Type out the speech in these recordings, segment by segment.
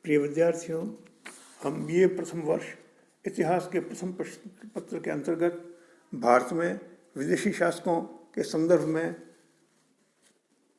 प्रिय विद्यार्थियों, हम बीए प्रथम वर्ष इतिहास के प्रथम प्रश्न पत्र के अंतर्गत भारत में विदेशी शासकों के संदर्भ में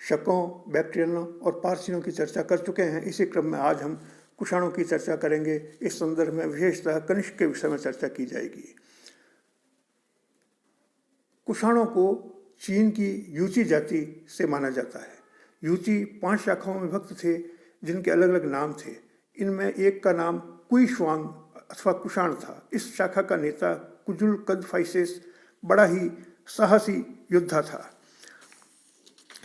शकों, बैक्ट्रियनों और पारसियों की चर्चा कर चुके हैं। इसी क्रम में आज हम कुषाणों की चर्चा करेंगे। इस संदर्भ में विशेषतः कनिष्क के विषय में चर्चा की जाएगी। कुषाणों को चीन की यूची जाति से माना जाता है। यूची 5 शाखाओं में विभक्त थे, जिनके अलग अलग नाम थे। इनमें एक का नाम कुईशुआंग अथवा कुषाण था। इस शाखा का नेता कुजुल कदफाइसेस बड़ा ही साहसी योद्धा था।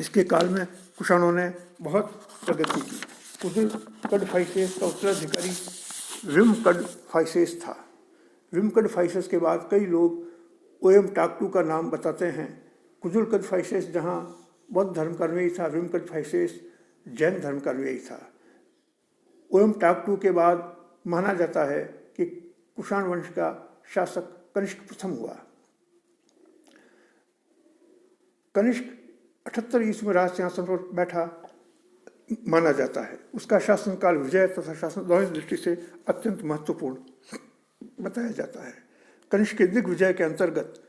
इसके काल में कुषाणों ने बहुत प्रगति की। कुजुल कदफाइसेस का उत्तराधिकारी विम कदफाइसेस था। विम कदफाइसेस के बाद कई लोग ओयम टाकटू का नाम बताते हैं। कुजुल कदफाइसेस जहाँ बौद्ध धर्म का अनुयायी था, विम कदफाइसेस जैन धर्म का अनुयायी था। ओयम टाकटू के बाद माना जाता है कि कुषाण वंश का शासक कनिष्क प्रथम हुआ। कनिष्क 78 ईस्वी में राज सिंहासन पर बैठा माना जाता है। उसका शासनकाल विजय तथा शासन दोनों दृष्टि से अत्यंत महत्वपूर्ण बताया जाता है। कनिष्क के दिग्विजय के अंतर्गत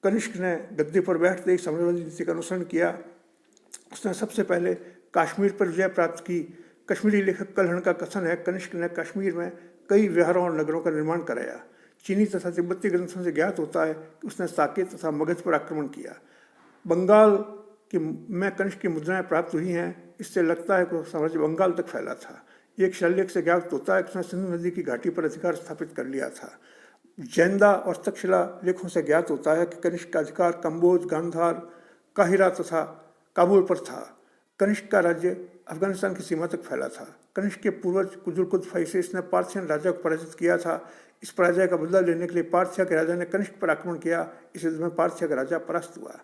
कनिष्क ने गद्दी पर बैठते ही साम्राज्यवादी नीति का अनुसरण किया। उसने सबसे पहले कश्मीर पर विजय प्राप्त की। कश्मीरी लेखक कल्हण का कथन है, कनिष्क ने कश्मीर में कई विहारों और नगरों का निर्माण कराया। चीनी तथा तिब्बती ग्रंथों से ज्ञात होता है कि उसने साकेत तथा मगध पर आक्रमण किया। बंगाल में कनिष्क की मुद्राएं प्राप्त हुई हैं। इससे लगता है कि साम्राज्य बंगाल तक फैला था। एक शिलालेख से ज्ञात होता है कि उसने सिंधु नदी की घाटी पर अधिकार स्थापित कर लिया था। जैंदा और तक्षशिला लेखों से ज्ञात होता है कि कनिष्क का अधिकार कंबोज, गांधार, काहिरा तथा काबुल पर था। कनिष्क का राज्य अफगानिस्तान की सीमा तक फैला था। कनिष्क के पूर्वज कुजुल कदफाइसेस ने पार्थियन राजा को पराजित किया था। इस पराजय का बदला लेने के लिए पार्थिया के राजा ने कनिष्क पर आक्रमण किया। इस युद्ध में पार्थिया का राजा परास्त हुआ।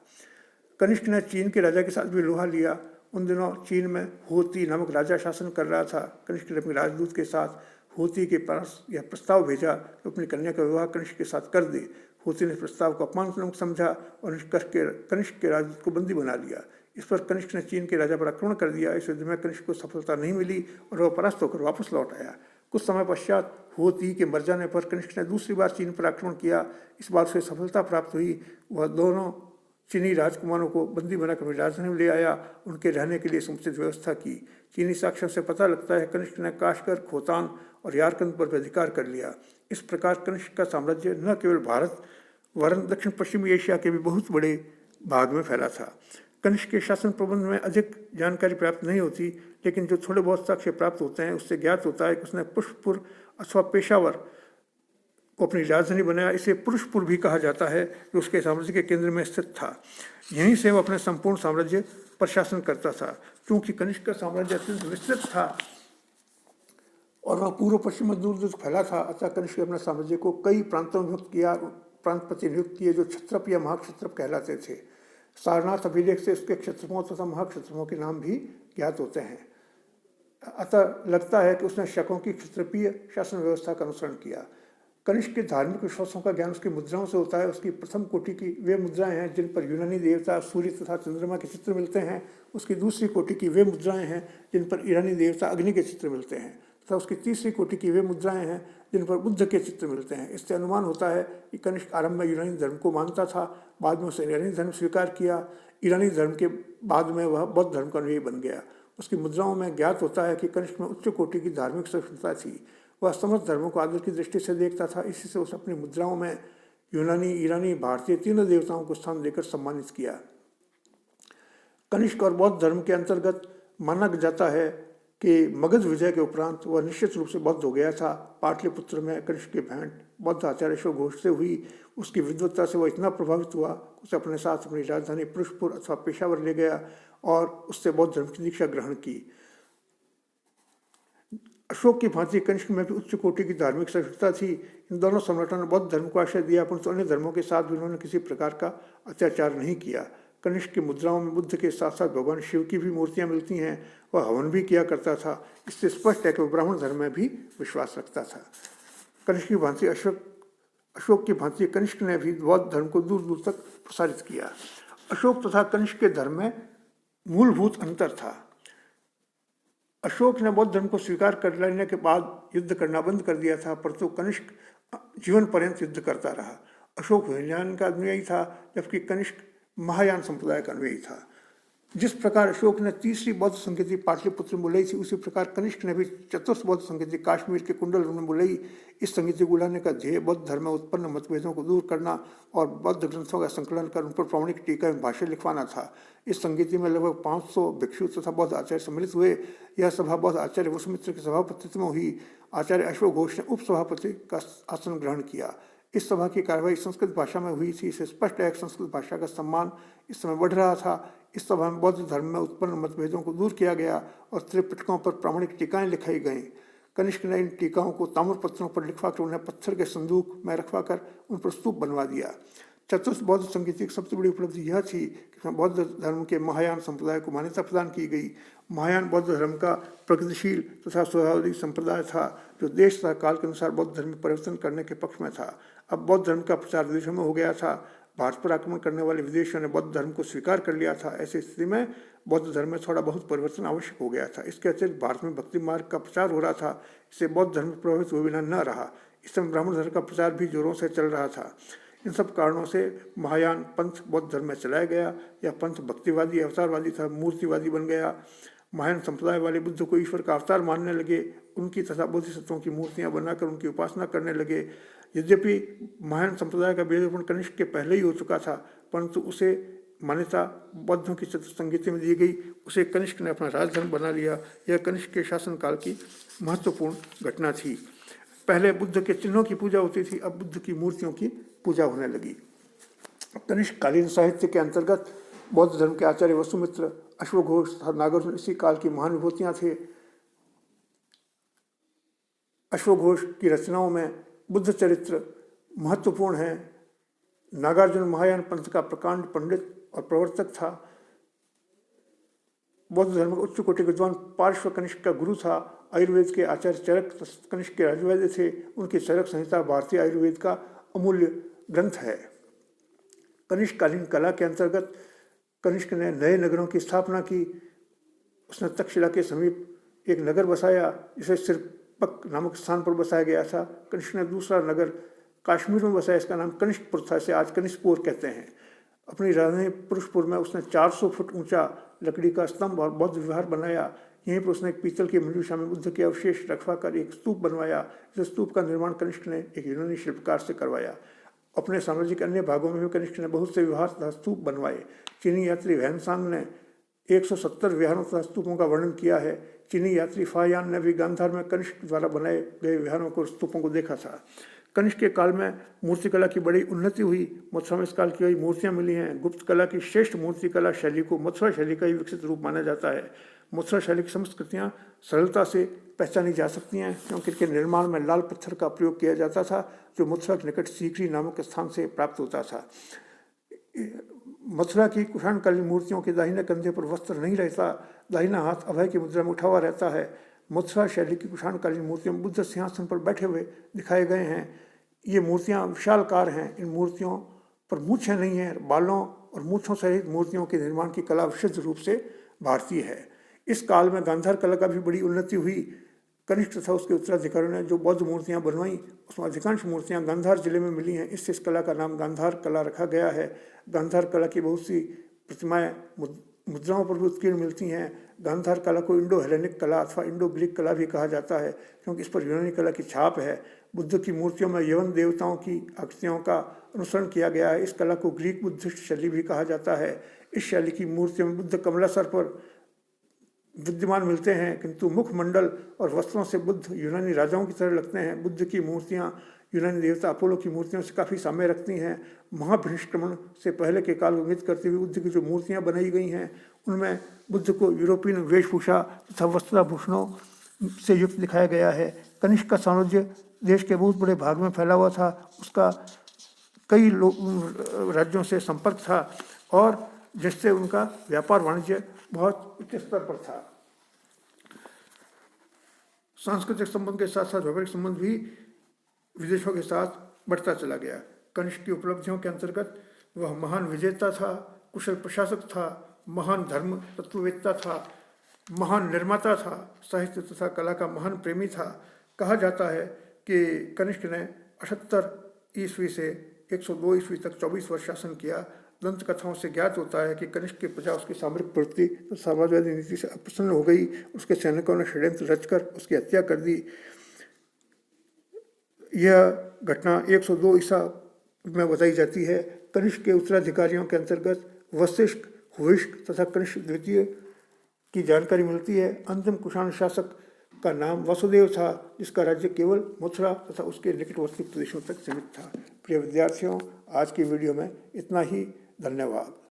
कनिष्क ने चीन के राजा के साथ भी लोहा लिया। उन दिनों चीन में होती नामक राजा शासन कर रहा था। कनिष्क ने अपने राजदूत के साथ होती के पास यह प्रस्ताव भेजा कि अपनी कन्या का विवाह कनिष्क के साथ कर दे। होती ने प्रस्ताव को अपमानजनक समझा और कनिष्क के राजदूत को बंदी बना लिया। इस पर कनिष्क ने चीन के राजा पर आक्रमण कर दिया। इस युद्ध में कनिष्क को सफलता नहीं मिली और वह परास्त होकर वापस लौट आया। कुछ समय पश्चात होती के मर जाने पर कनिष्क ने दूसरी बार चीन पर आक्रमण किया। इस बार उसे सफलता प्राप्त हुई। वह दोनों चीनी राजकुमारों को बंदी बनाकर अपनी राजधानी में ले आया। उनके रहने के लिए समुचित व्यवस्था की। चीनी साक्ष्यों से पता लगता है कनिष्क ने काशगर, खोतान और यारकंद पर भी अधिकार कर लिया। इस प्रकार कनिष्क का साम्राज्य न केवल भारत वरन दक्षिण पश्चिमी एशिया के भी बहुत बड़े भाग में फैला था। कनिष्क के शासन प्रबंध में अधिक जानकारी प्राप्त नहीं होती, लेकिन जो थोड़े बहुत साक्ष्य प्राप्त होते हैं उससे ज्ञात होता है कि उसने पुष्पपुर अथवा पेशावर को अपनी राजधानी बनाया। इसे पुरुषपुर भी कहा जाता है, जो उसके साम्राज्य के केंद्र में स्थित था। यहीं से वह अपने संपूर्ण साम्राज्य पर शासन करता था। क्योंकि कनिष्क का साम्राज्य अत्यंत विस्तृत था और वह पूर्व पश्चिम में दूर दूर फैला था, अतः कनिष्क ने अपने साम्राज्य को कई प्रांतों में विभक्त किया। प्रांतपति नियुक्त किए जो क्षत्रप या महाक्षत्रप कहलाते थे। सारनाथ अभिलेख से उसके क्षत्रपों तथा महाक्षत्रपों के नाम भी ज्ञात होते हैं। अतः लगता है कि उसने शकों की क्षत्रपीय शासन व्यवस्था का अनुसरण किया। कनिष्क के धार्मिक विश्वासों का ज्ञान उसकी मुद्राओं से होता है। उसकी प्रथम कोटि की वे मुद्राएं हैं जिन पर यूनानी देवता सूर्य तथा चंद्रमा के चित्र मिलते हैं। उसकी दूसरी कोटि की वे मुद्राएं हैं जिन पर ईरानी देवता अग्नि के चित्र मिलते हैं तथा उसकी तीसरी कोटि की वे मुद्राएं हैं जिन पर बुद्ध के चित्र मिलते हैं। इससे अनुमान होता है कि कनिष्क आरंभ में यूनानी धर्म को मानता था, बाद में उसने ईरानी धर्म स्वीकार किया। ईरानी धर्म के बाद में वह बौद्ध धर्म का अनुयायी बन गया। उसकी मुद्राओं में ज्ञात होता है कि कनिष्क में उच्च कोटि की धार्मिक सहिष्णुता थी। वह समस्त धर्मों को आदर की दृष्टि से देखता था। इसी से उसने अपनी मुद्राओं में यूनानी, ईरानी, भारतीय तीनों देवताओं को स्थान देकर सम्मानित किया। कनिष्क और बौद्ध धर्म के अंतर्गत माना जाता है कि मगध विजय के उपरांत वह निश्चित रूप से बौद्ध हो गया था। पाटलिपुत्र में कनिष्क की भेंट बौद्ध आचार्य अशोकघोष से हुई। उसकी विद्वत्ता से वह इतना प्रभावित हुआ, उसे अपने साथ अपनी राजधानी पुरुषपुर अथवा पेशावर ले गया और उससे बौद्ध धर्म की दीक्षा ग्रहण की। अशोक की भांति कनिष्क में भी उच्च कोटि की धार्मिक सहिष्णुता थी। इन दोनों सम्राटों ने बौद्ध धर्म को आश्रय दिया, परंतु अन्य धर्मों के साथ भी उन्होंने किसी प्रकार का अत्याचार नहीं किया। कनिष्क की मुद्राओं में बुद्ध के साथ साथ भगवान शिव की भी मूर्तियां मिलती हैं। वह हवन भी किया करता था। इससे स्पष्ट है कि वह ब्राह्मण धर्म में भी विश्वास रखता था। कनिष्क की भांति अशोक की भांति कनिष्क ने भी बौद्ध धर्म को दूर दूर तक प्रसारित किया। अशोक तथा कनिष्क के धर्म में मूलभूत अंतर था। अशोक ने बौद्ध धर्म को स्वीकार कर लेने के बाद युद्ध करना बंद कर दिया था, परंतु कनिष्क जीवन पर्यंत युद्ध करता रहा। अशोक हीनयान का अनुयायी था, जबकि कनिष्क महायान संप्रदाय का अनुयायी था। जिस प्रकार अशोक ने तीसरी बौद्ध संगति पाटलिपुत्र में बुलाई थी, उसी प्रकार कनिष्क ने भी चतुर्थ बौद्ध संगति काश्मीर के कुंडल में बुलाई। इस संगति को बुलाने का ध्येय बौद्ध धर्म में उत्पन्न मतभेदों को दूर करना और बौद्ध ग्रंथों का संकलन कर उन पर प्रामाणिक टीका में भाष्य लिखवाना था। इस संगति में लगभग 500 भिक्षु तथा बौद्ध आचार्य सम्मिलित हुए। यह सभा बौद्ध आचार्य वसुमित्र के सभापतित्व में हुई। आचार्य अश्वघोष ने उपसभापति का आसन ग्रहण किया। इस सभा की कार्रवाई संस्कृत भाषा में हुई थी। इसे स्पष्ट है कि संस्कृत भाषा का सम्मान इस समय बढ़ रहा था। इस सभा में बौद्ध धर्म में उत्पन्न मतभेदों को दूर किया गया और त्रिपिटकों पर प्रामाणिक टीकाएं लिखाई गईं। कनिष्क ने इन टीकाओं को ताम्र पत्थरों पर लिखवाकर उन्हें पत्थर के संदूक में रखवाकर उन पर स्तूप बनवा दिया। चतुर्थ बौद्ध संगति की सबसे बड़ी उपलब्धि यह थी कि बौद्ध धर्म के महायान संप्रदाय को मान्यता प्रदान की गई। महायान बौद्ध धर्म का प्रगतिशील तथा स्वभाविक संप्रदाय था, जो देश तथा काल के अनुसार बौद्ध धर्म में परिवर्तन करने के पक्ष में था। अब बौद्ध धर्म का प्रचार विदेशों में हो गया था। भारत पर आक्रमण करने वाले विदेशियों ने बौद्ध धर्म को स्वीकार कर लिया था। ऐसी स्थिति में बौद्ध धर्म में थोड़ा बहुत परिवर्तन आवश्यक हो गया था। इसके अतिरिक्त भारत में भक्ति मार्ग का प्रचार हो रहा था, इससे बौद्ध धर्म प्रभावित हुए बिना न रहा। इस समय ब्राह्मण धर्म का प्रचार भी जोरों से चल रहा था। इन सब कारणों से महायान पंथ बौद्ध धर्म में चलाया गया। यह पंथ भक्तिवादी अवतारवादी था, मूर्तिवादी बन गया। महायान संप्रदाय वाले बुद्ध को ईश्वर का अवतार मानने लगे, उनकी तथा बोधिसत्वों की मूर्तियां बनाकर उनकी उपासना करने लगे। यद्यपि महायान संप्रदाय का बीजारोपण कनिष्क के पहले ही हो चुका था, परंतु उसे मान्यता बौद्धों की चतुर्संगति में दी गई। उसे कनिष्क ने अपना राजधर्म बना लिया। यह कनिष्क के शासनकाल की महत्वपूर्ण घटना थी। पहले बुद्ध के चिन्हों की पूजा होती थी, अब बुद्ध की मूर्तियों की पूजा होने लगी। कनिष्क कालीन साहित्य के अंतर्गत बौद्ध धर्म के आचार्य वसुमित्र, अश्वघोष तथा नागार्जुन इसी काल की महान विभूतियां थे। अश्वघोष की रचनाओं में बुद्ध चरित्र महत्वपूर्ण है। नागार्जुन महायान पंथ का प्रकांड पंडित और प्रवर्तक था। बौद्ध धर्म के उच्च कोटि के विद्वान पार्श्व कनिष्क का गुरु था। आयुर्वेद के आचार्य चरक कनिष्क के राजवैद्य थे। उनकी चरक संहिता भारतीय आयुर्वेद का अमूल्य ग्रंथ है। कनिष्क कालीन कला के अंतर्गत कनिष्क ने नए नगरों की स्थापना की। उसने तक्षशिला के समीप एक नगर बसाया, जिसे सिरपक नामक स्थान पर बसाया गया था। कनिष्क ने दूसरा नगर कश्मीर में बसाया, इसका नाम कनिष्कपुर था, इसे आज कनिष्कपुर कहते हैं। अपनी राजधानी पुरुषपुर में उसने 400 फुट ऊंचा लकड़ी का स्तंभ और बौद्ध विहार बनाया। यहीं पर उसने एक पीतल की मंजूषा में बुद्ध के अवशेष रखवाकर एक स्तूप बनवाया। इस स्तूप का निर्माण कनिष्क ने एक यूनानी शिल्पकार से करवाया। अपने साम्राज्य के अन्य भागों में भी कनिष्क ने बहुत से विहार तथा स्तूप बनवाए। चीनी यात्री वैनसांग ने 170 विहारों तथा स्तूपों का वर्णन किया है। चीनी यात्री फायान ने भी गांधार में कनिष्क द्वारा बनाए गए विहारों को स्तूपों को देखा था। कनिष्क के काल में मूर्तिकला की बड़ी उन्नति हुई। मथुरा में इस काल की कई मूर्तियाँ मिली हैं। गुप्त कला की श्रेष्ठ मूर्तिकला शैली को मथुरा शैली का ही विकसित रूप माना जाता है। मथुरा शैली की संस्कृतियाँ सरलता से पहचानी जा सकती हैं, क्योंकि इनके निर्माण में लाल पत्थर का प्रयोग किया जाता था, जो मथुरा के निकट सीकरी नामक स्थान से प्राप्त होता था। मथुरा की कुषाणकालीन मूर्तियों के दाहिने कंधे पर वस्त्र नहीं रहता, दाहिना हाथ अभय की मुद्रा में उठा हुआ रहता है। मथुरा शैली की कुषाणकालीन मूर्तियों में बुद्ध सिंहासन पर बैठे हुए दिखाए गए हैं। ये मूर्तियाँ विशालकार हैं। इन मूर्तियों पर मूछें नहीं हैं। बालों और मूछों सहित मूर्तियों के निर्माण की कला विशुद्ध रूप से भारतीय है। इस काल में गांधार कला का भी बड़ी उन्नति हुई। कनिष्क तथा उसके उत्तराधिकारियों ने जो बौद्ध मूर्तियाँ बनवाईं, उसमें अधिकांश मूर्तियाँ गांधार जिले में मिली हैं। इससे इस कला का नाम गांधार कला रखा गया है। गांधार कला की बहुत सी प्रतिमाएँ मुद्राओं पर भी उत्कीर्ण मिलती हैं। गांधार कला को इंडो हेलेनिक कला अथवा इंडो ग्रीक कला भी कहा जाता है, क्योंकि इस पर यूनानी कला की छाप है। बुद्ध की मूर्तियों में यवन देवताओं की आकृतियों का अनुसरण किया गया है। इस कला को ग्रीक बुद्धिस्ट शैली भी कहा जाता है। इस शैली की मूर्तियों में बुद्ध कमला सर पर विद्यमान मिलते हैं, किंतु मुखमंडल और वस्त्रों से बुद्ध यूनानी राजाओं की तरह लगते हैं। बुद्ध की मूर्तियाँ यूनानी देवता अपोलो की मूर्तियों से काफ़ी साम्य रखती हैं। महाभिनिष्क्रमण से पहले के काल को इंगित करते हुए बुद्ध की जो मूर्तियाँ बनाई गई हैं, उनमें बुद्ध को यूरोपियन वेशभूषा तथा वस्त्राभूषणों से युक्त दिखाया गया है। कनिष्क का साम्राज्य देश के बहुत बड़े भाग में फैला हुआ था। उसका कई राज्यों से संपर्क था और जिससे उनका व्यापार वाणिज्य बहुत उच्च स्तर पर था। सांस्कृतिक संबंध के साथ साथ व्यापारिक संबंध भी विदेशों के साथ बढ़ता चला गया। कनिष्क की उपलब्धियों के अंतर्गत वह महान विजेता था, कुशल प्रशासक था, महान धर्म तत्ववेत्ता था। महान निर्माता था, साहित्य तथा कला का महान प्रेमी था। कहा जाता है कि कनिष्क ने 78 ईस्वी से 102 ईस्वी तक 24 वर्ष शासन किया। दंत कथाओं से ज्ञात होता है कि कनिष्क की प्रजा उसकी सामरिक प्रवृत्ति तो साम्राज्यवादी नीति से अप्रसन्न हो गई। उसके सैनिकों ने षड्यंत्र रचकर उसकी हत्या कर दी। यह घटना 102 ईसा में बताई जाती है। कनिष्क के उत्तराधिकारियों के अंतर्गत वशिष्ठ, हुविष्क तथा कनिष्क द्वितीय की जानकारी मिलती है। अंतिम कुषाण शासक का नाम वसुदेव था, जिसका राज्य केवल मथुरा तथा उसके निकटवर्ती प्रदेशों तक सीमित था। प्रिय विद्यार्थियों, आज की वीडियो में इतना ही। धन्यवाद।